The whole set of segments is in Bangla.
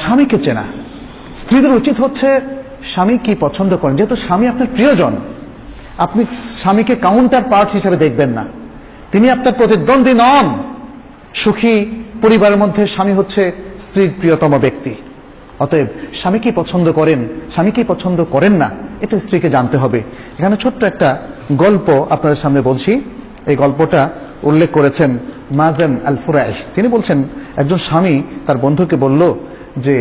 স্বামীকে চেনা। স্ত্রীদের উচিত হচ্ছে স্বামী কি পছন্দ করেন, যেহেতু স্বামী আপনার প্রিয়জন, আপনি স্বামীকে কাউন্টার পার্ট হিসেবে দেখবেন না, তিনি আপনার প্রতিদ্বন্দ্বী নন। সুখী পরিবারের মধ্যে স্বামী হচ্ছে স্ত্রীর প্রিয়তম ব্যক্তি। অতএব স্বামী কি পছন্দ করেন, স্বামী কি পছন্দ করেন না, এটা স্ত্রীকে জানতে হবে। এখানে ছোট্ট একটা গল্প আপনাদের সামনে বলছি। এই গল্পটা উল্লেখ করেছেন মাযেন আল ফুরাইশ। তিনি বলছেন, একজন স্বামী তার বন্ধুকে বলল যে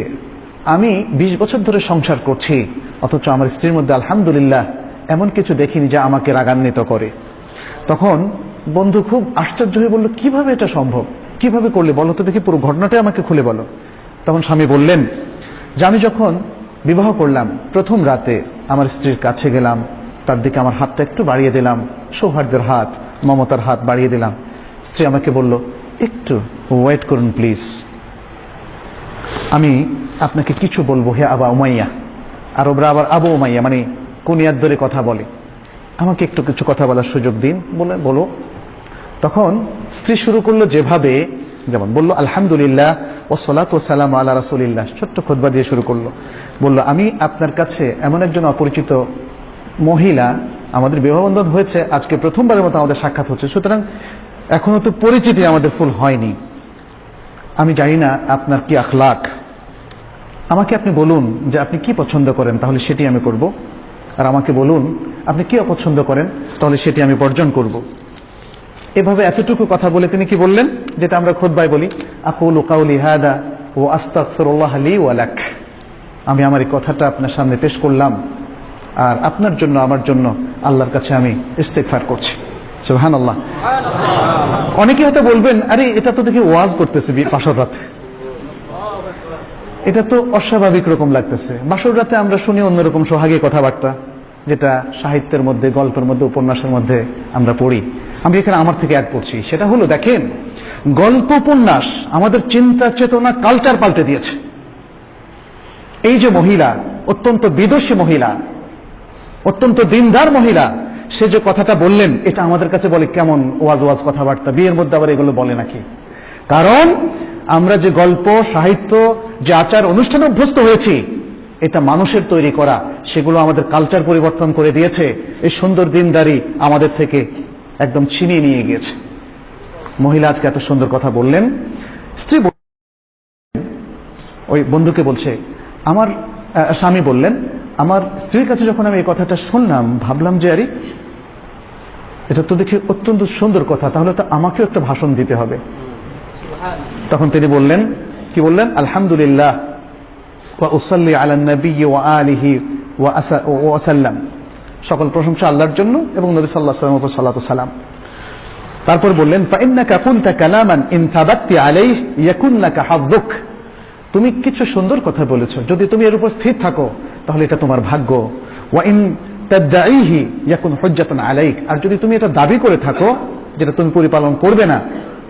আমি 20 বছর ধরে সংসার করছি, অথচ আমার স্ত্রীর মধ্যে আলহামদুলিল্লাহ এমন কিছু দেখিনি যা আমাকে রাগান্বিত করে। তখন বন্ধু খুব আশ্চর্য হয়ে বলল, কিভাবে এটা সম্ভব, কিভাবে করলে বলো তো দেখি, পুরো ঘটনাটাই আমাকে খুলে বলো। তখন স্বামী বললেন যে আমি যখন বিবাহ করলাম, প্রথম রাতে আমার স্ত্রীর কাছে গেলাম, তার দিকে আমার হাতটা একটু বাড়িয়ে দিলাম, সৌহার্দ্যের হাত, মমতার হাত বাড়িয়ে দিলাম। স্ত্রী আমাকে বলল, একটু ওয়েট করুন প্লিজ, আমি আপনাকে কিছু বলবো হে আবা উমাইয়া। আরবরা আবার আবু উমাইয়া মানে কুনিয়ার ধরে কথা বলে, আমাকে একটু কিছু কথা বলার সুযোগ দিন, বলে বলো। তখন স্ত্রী শুরু করলো যেভাবে, যেমন বললো আলহামদুলিল্লাহ ওয়াসসালাতু ওয়াসসালামু আলা রাসূলিল্লাহ, ছোট্ট খুতবা দিয়ে শুরু করলো। বললো আমি আপনার কাছে এমন একজন অপরিচিত মহিলা, আমাদের বিবাহবন্ধন হয়েছে আজকে প্রথমবারের মতো আমাদের সাক্ষাৎ হচ্ছে, সুতরাং এখনো তো পরিচিতি আমাদের ফুল হয়নি, আমি জানি না আপনার কি আখলাক, আমাকে আপনি বলুন যে আপনি কি পছন্দ করেন, তাহলে সেটি আমি করব, আর আমাকে বলুন আপনি কি অপছন্দ করেন, তাহলে সেটি আমি বর্জন করব। এভাবে এতটুকু কথা বলে তিনি কি বললেন, যেটা আমরা খুতবায় বলি, আকুলু কাউলি হাদা ওয়া আস্তাগফিরুল্লাহ লি ওয়া লাক, আমি আমার এই কথাটা আপনার সামনে পেশ করলাম, আর আপনার জন্য আমার জন্য আল্লাহর কাছে আমি ইস্তেগফার করছি। সুবহানাল্লাহ। অনেকে হয়তো বলবেন, আরে এটা তো দেখি ওয়াজ করতেছে বাসর রাতে, এটা তো অস্বাভাবিক রকম লাগতেছে। বাসর রাতে আমরা শুনি অন্যরকম সোহাগী কথাবার্তা, যেটা সাহিত্যের মধ্যে, গল্পের মধ্যে, উপন্যাসের মধ্যে আমরা পড়ি। আমি এখানে আমার থেকে অ্যাড করছি, সেটা হলো দেখেন, গল্প উপন্যাস আমাদের চিন্তা চেতনা কালচার পাল্টে দিয়েছে। এই যে মহিলা, অত্যন্ত বিদুষী মহিলা, অত্যন্ত দিনদার মহিলা, সে যে কথাটা বললেন, এটা আমাদের কাছে বলে কেমন ওয়াজ ওয়াজ কথাবার্তা, বিয়ের মধ্যে আবার এগুলো বলে নাকি? কারণ আমরা যে গল্প সাহিত্য, যে আচার অনুষ্ঠানে অভ্যস্ত হয়েছি, এটা মানুষের তৈরি করা, সেগুলো আমাদের কালচার পরিবর্তন করে দিয়েছে। এই সুন্দর দিনদারি আমাদের থেকে একদম ছিনিয়ে নিয়ে গিয়েছে। মহিলা আজকে এত সুন্দর কথা বললেন, স্ত্রী ওই বন্ধুকে বলছে, আমার স্বামী বললেন, আমার স্ত্রীর কাছে যখন আমি এই কথাটা শুনলাম, ভাবলাম যে আরে এটা তো দেখি অত্যন্ত সুন্দর কথা, তাহলে তো আমাকেও একটা ভাষণ দিতে হবে। তখন তিনি বললেন, কি বললেন, আলহামদুলিল্লাহ ওয়া উসাল্লি আলা নবী ওয়া আলিহি ওয়া সাল্লাম, সকল প্রশংসা আল্লাহর জন্য এবং নবী সাল্লাল্লাহু আলাইহি ওয়াসাল্লামের উপর সালাতু সালাম। তারপর বললেন, ফাইন্নাকা কুনতা কালামান ইন তাবাত্তি আলাইহি ইয়াকুন লাকা হাযযুক, তুমি কিছু সুন্দর কথা বলেছো, যদি তুমি এর উপর স্থির থাকো তাহলে এটা তোমার ভাগ্য। ওয়া ইন তাদঈহি ইয়াকুন হুজ্জাতান আলাইক, আর যদি তুমি এটা দাবি করে থাকো যেটা তুমি পরিপালন করবে না,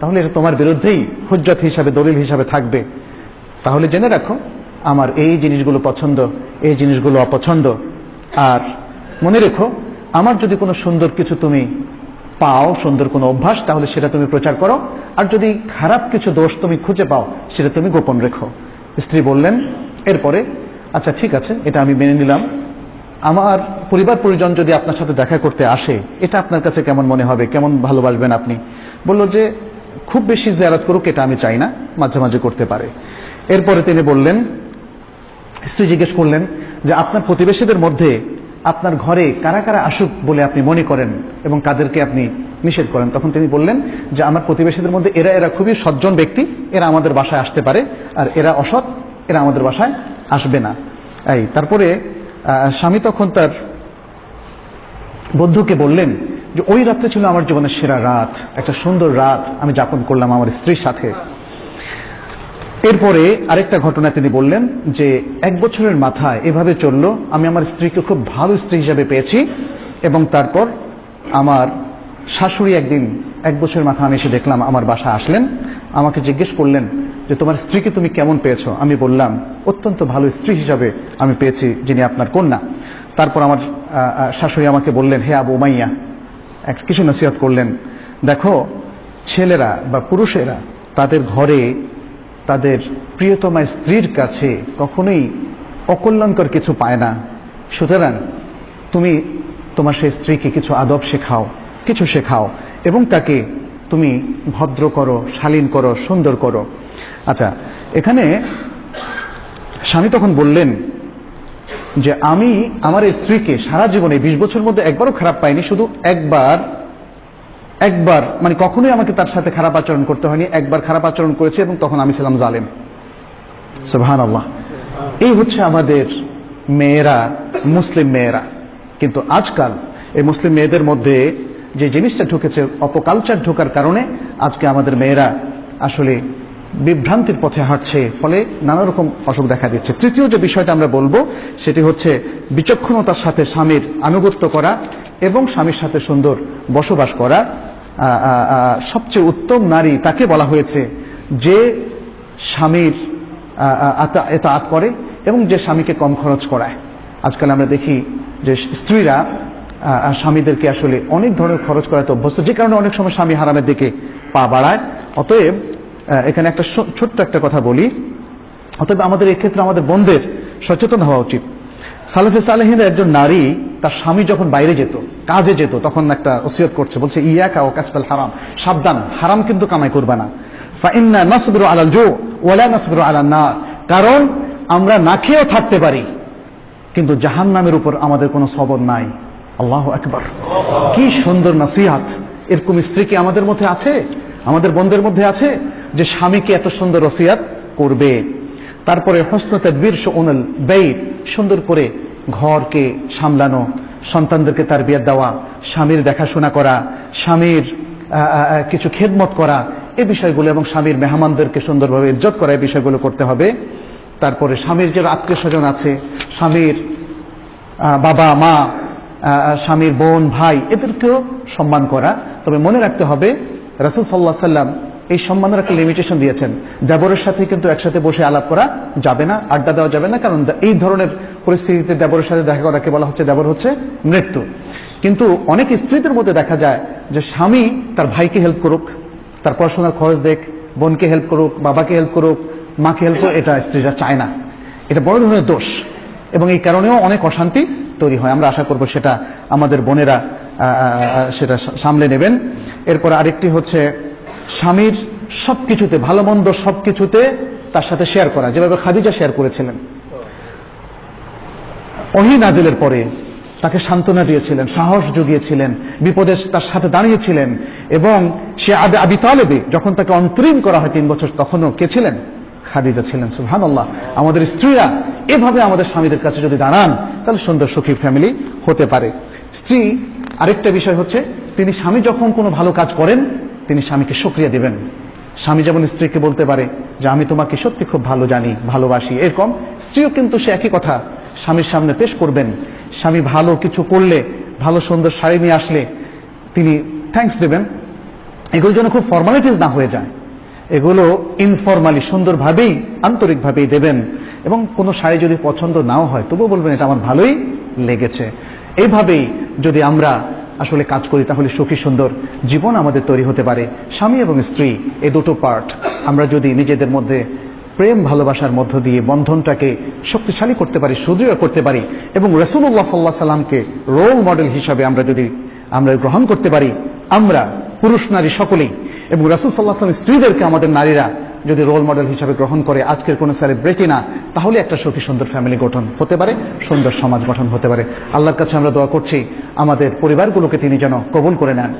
তাহলে এটা তোমার বিরুদ্ধেই হুজ্জত হিসাবে, দলিল হিসাবে থাকবে। তাহলে জেনে রাখো আমার এই জিনিসগুলো পছন্দ, এই জিনিসগুলো অপছন্দ, আর মনে রেখো আমার যদি কোনো সুন্দর কিছু তুমি পাও, সুন্দর কোনো অভ্যাস, তাহলে সেটা তুমি প্রচার করো, আর যদি খারাপ কিছু দোষ তুমি খুঁজে পাও, সেটা তুমি গোপন রেখো। স্ত্রী বললেন এরপরে, আচ্ছা ঠিক আছে, এটা আমি মেনে নিলাম, আমার পরিবার পরিজন যদি আপনার সাথে দেখা করতে আসে, এটা আপনার কাছে কেমন মনে হবে, কেমন ভালোবাসবেন আপনি? বলল যে খুব বেশি জিয়ারত করুক এটা আমি চাই না, মাঝে মাঝে করতে পারে। এরপরে তিনি বললেন, স্ত্রী জিজ্ঞেস করলেন যে আপনার প্রতিবেশীদের মধ্যে আপনার ঘরে কারা কারা আসুক বলে আপনি মনে করেন এবং কাদেরকে আপনি নিষেধ করেন? তখন তিনি বললেন যে আমার প্রতিবেশীদের মধ্যে এরা খুবই সজ্জন ব্যক্তি, এরা আমাদের বাসায় আসতে পারে, আর এরা অসৎ, এরা আমাদের বাসায় আসবে না। এই তারপরে স্বামী তখন তার বন্ধুকে বললেন যে ওই রাতটা ছিল আমার জীবনের সেরা রাত, একটা সুন্দর রাত আমি যাপন করলাম আমার স্ত্রীর সাথে। এরপরে আরেকটা ঘটনা তিনি বললেন যে 1 বছরের মাথায় এভাবে চললো, আমি আমার স্ত্রীকে খুব ভালো স্ত্রী হিসাবে পেয়েছি, এবং তারপর আমার শাশুড়ি একদিন 1 বছরের মাথায় আমি এসে দেখলাম আমার বাসা আসলেন, আমাকে জিজ্ঞেস করলেন যে তোমার স্ত্রীকে তুমি কেমন পেয়েছো? আমি বললাম অত্যন্ত ভালো স্ত্রী হিসাবে আমি পেয়েছি, যিনি আপনার কন্যা। তারপর আমার শাশুড়ি আমাকে বললেন, হে আবু উমাইয়া, কিছু নসিহত করলেন, দেখো ছেলেরা বা পুরুষেরা তাদের ঘরে তাদের প্রিয়তমা স্ত্রীর কাছে কখনোই অকল্যাণকর কিছু পায় না। সুতরাং তুমি তোমার সেই স্ত্রীকে কিছু আদব শেখাও, কিছু শেখাও, এবং তাকে তুমি ভদ্র করো, শালীন করো, সুন্দর করো। আচ্ছা, এখানে স্বামী তখন বললেন যে আমি আমার স্ত্রীকে সারা জীবনে 20 বছর মধ্যে একবারও খারাপ পাইনি, শুধু একবার মানে কখনোই আমাকে তার সাথে খারাপ আচরণ করতে হয়নি, একবার খারাপ আচরণ করেছে এবং তখন আমি ছিলাম জালেম। সুবহানাল্লাহ। এই হচ্ছে আমাদের মেয়েরা, মুসলিম মেয়েরা। কিন্তু আজকাল এই মুসলিম মেয়েদের মধ্যে যে জিনিসটা ঢুকেছে, অপকালচার ঢোকার কারণে আজকে আমাদের মেয়েরা আসলে বিভ্রান্তির পথে হাঁটছে, ফলে নানা রকম অসুখ দেখা দিচ্ছে। তৃতীয় যে বিষয়টা আমরা বলবো সেটি হচ্ছে বিচক্ষণতার সাথে স্বামীর আনুগত্য করা এবং স্বামীর সাথে সুন্দর বসবাস করা। সবচেয়ে উত্তম নারী তাকে বলা হয়েছে যে স্বামীর এতাআত করে এবং যে স্বামীকে কম খরচ করায়। আজকাল আমরা দেখি যে স্ত্রীরা স্বামীদেরকে আসলে অনেক ধরনের খরচ করাতে অভ্যস্ত, যে কারণে অনেক সময় স্বামী হারামের দিকে পা বাড়ায়। অতএব এখানে একটা ছোট্ট একটা কথা বলি, অতএব আমাদের এক্ষেত্রে আমাদের বোনদের সচেতন হওয়া উচিত। সালেফে সালেহিনের একজন নারী তার স্বামী যখন বাইরে যেত, কাজে যেত, তখন একটা ওসিয়ত করছে, বলছে ইয়াকা ওয়া কাসবাল হারাম, সাবধান, হারাম কিন্তু কামাই করবে না। ফাইন্না নাসবিরু আলাল জু ওয়া লা নাসবিরু আলান নার, কারণ আমরা না খেয়েও থাকতে পারি কিন্তু জাহান্নামের উপর আমাদের কোনো সবর নাই। আল্লাহু আকবার। কি সুন্দর নসিহত! এরকম স্ত্রী কি আমাদের মধ্যে আছে, আমাদের বোনদের মধ্যে আছে যে স্বামীকে এত সুন্দর ওসিয়াত করবে? তারপরে হসন তাদবীর শুউনুল বাইত, সুন্দর করে ঘরকে সামলানো, সন্তানদেরকে তারবিয়ত দেওয়া, স্বামীর দেখাশোনা করা, স্বামীর কিছু খেদমত করা, এই বিষয়গুলো, এবং স্বামীর মেহমানদেরকে সুন্দরভাবে ইজ্জত করা, এই বিষয়গুলো করতে হবে। তারপরে স্বামীর যে আত্মীয় স্বজন আছে, স্বামীর বাবা মা, স্বামীর বোন ভাই, এদেরকেও সম্মান করা। তবে মনে রাখতে হবে রাসূল সাল্লাল্লাহু আলাইহি সাল্লাম এই সম্মানের একটা লিমিটেশন দিয়েছেন। দেবরের সাথে কিন্তু একসাথে বসে আলাপ করা যাবে না, আড্ডা দেওয়া যাবে না, কারণ এই ধরনের পরিস্থিতিতে দেবরের সাথে দেখা করাকে বলা হচ্ছে দেবর হচ্ছে মৃত্যু। কিন্তু অনেক স্ত্রীদের মধ্যে দেখা যায় যে স্বামী তার ভাইকে হেল্প করুক, তার পড়াশোনার খরচ দেখ, বোনকে হেল্প করুক, বাবাকে হেল্প করুক, মাকে হেল্প করুক, এটা স্ত্রীরা চায় না। এটা বড় ধরনের দোষ এবং এই কারণেও অনেক অশান্তি তৈরি হয়। আমরা আশা করব সেটা আমাদের বোনেরা সেটা সামলে নেবেন। এরপর আরেকটি হচ্ছে স্বামীর সবকিছুতে, ভালো মন্দ সবকিছুতে তার সাথে শেয়ার করা, যেভাবে খাদিজা শেয়ার করেছিলেন। ওহী নাজিলের পরে তাকে সান্ত্বনা দিয়েছিলেন, সাহস জুগিয়েছিলেন, বিপদে তার সাথে দাঁড়িয়েছিলেন। এবং সে আবি তালেবে যখন তাকে অন্তরীণ করা হয় 3 বছর, তখনও কে ছিলেন? খাদিজা ছিলেন। সুবহানাল্লাহ। আমাদের স্ত্রীরা এভাবে আমাদের স্বামীদের কাছে যদি দাঁড়ান, তাহলে সুন্দর সুখী ফ্যামিলি হতে পারে। স্ত্রী আরেকটা বিষয় হচ্ছে, তিনি স্বামী যখন কোনো ভালো কাজ করেন, তিনি স্বামীকে শুকরিয়া দিবেন। স্বামী যেমন স্ত্রীকে বলতে পারে যে আমি তোমাকে সত্যি খুব ভালো জানি, ভালোবাসি, এরকম স্ত্রীও কিন্তু সে একই কথা স্বামীর সামনে পেশ করবেন। স্বামী ভালো কিছু করলে, ভালো সুন্দর শাড়ি নিয়ে আসলে তিনি থ্যাঙ্কস দেবেন। এগুলো যেন খুব ফর্মালিটিস না হয়ে যায়, এগুলো ইনফরমালি সুন্দরভাবেই আন্তরিকভাবেই দেবেন। এবং কোনো শাড়ি যদি পছন্দ নাও হয়, তবুও বলবেন এটা আমার ভালোই লেগেছে। এইভাবেই যদি আমরা আসলে কাজ করি, তাহলে সুখী সুন্দর জীবন আমাদের তৈরি হতে পারে। স্বামী এবং স্ত্রী এই দুটো পার্ট আমরা যদি নিজেদের মধ্যে প্রেম ভালোবাসার মধ্য দিয়ে বন্ধনটাকে শক্তিশালী করতে পারি, সুদৃঢ় করতে পারি, এবং রাসূলুল্লাহ সাল্লাল্লাহু আলাইহি সাল্লামকে রোল মডেল হিসাবে আমরা গ্রহণ করতে পারি, আমরা পুরুষ নারী সকলেই, এবং রাসূল সাল্লাল্লাহু আলাইহি ওয়াসাল্লাম স্ত্রীদেরকে আমাদের নারীরা যদি রোল মডেল হিসাবে গ্রহণ করে, আজকের কোনো সেলিব্রিটি না, তাহলে একটা সুখী সুন্দর ফ্যামিলি গঠন হতে পারে, সুন্দর সমাজ গঠন হতে পারে। আল্লাহর কাছে আমরা দোয়া করছি আমাদের পরিবারগুলোকে তিনি যেন কবুল করে নেন।